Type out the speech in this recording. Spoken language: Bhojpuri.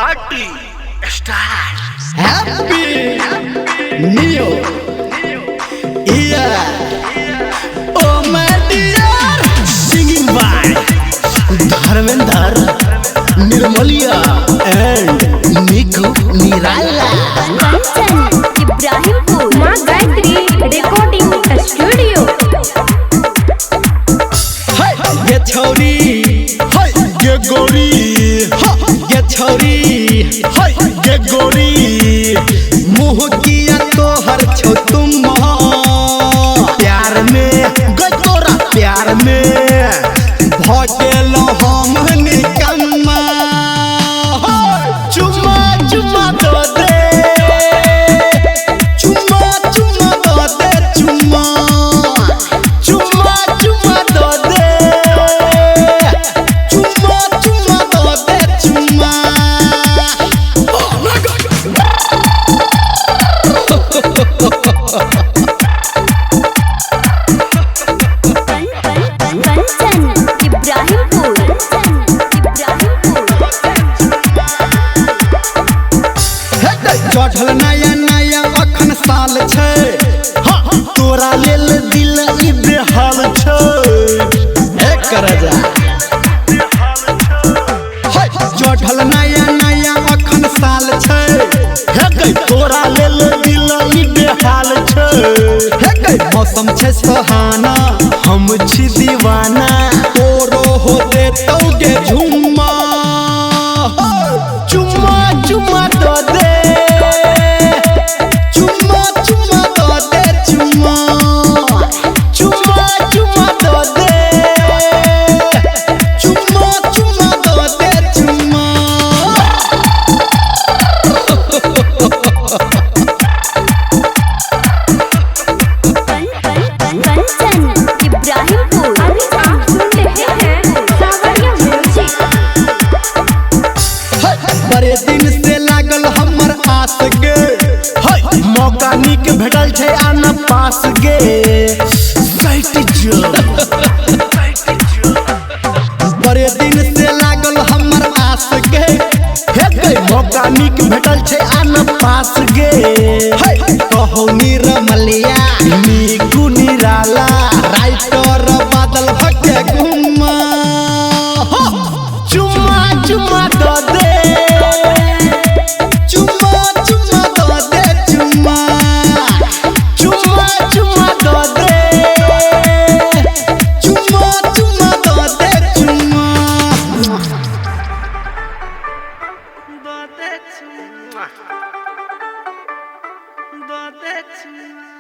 Party start. Happy new year oh my dear, singing by Dharmendra Nirmaliya and Niku Nirala. Kanchan Ibrahimpur मां गायत्री रिकॉर्डिंग स्टूडियो। ये छौरी ये गोरी, ये छौरी ये गोरी, मुँह किया तो हर छो तुम प्यार में गई तोरा प्यार में भगेलो हम निकम्मा। चुम्मा चुम्मा दो दे, चुम्मा चुम्मा दो दे, चुम्मा चुम्मा चुम्मा दो दे, चुम्मा चुम्मा दो दे, चुम्मा। कंचन इब्राहिमपुर चढ़ल नया नया अखन साल छै, तोरा लेल दिल ई बेहाल छै। कर जा चढ़ल नया नया अखन साल छै, तोरा लेल दिल ई बेहाल छै। मौसम छै सुहाना, हम छी दीवाना, तोरो हो दे तौगे झुम्मा। चुम्मा चुम्मा दो दे, चुम्मा चुम्मा दो दे, चुम्मा चुम्मा चुम्मा दो दे, चुम्मा चुम्मा दो दे, चुम्मा। कंचन इब्राहिमपुर। अभी आप सुन रहे हैं सावरिया म्यूजिक। बड़े दिन से लागल हमर आस गे, मौका निक भेटल छै आना पास गे। बड़े दिन से लागल हमर आस गे, मौका निक भेटल छै आना पास गे। कहू निरमलिया निकू निराला, राइटर बादल भके घुमा। चुम्मा चुम्मा दो दे, चुम्मा चुम्मा दो दे, चुम्मा चुम्मा चुम्मा दो दे, चुम्मा चुम्मा दो दे, चुम्मा। दो दे चुम्मा, दो दे चुम्मा।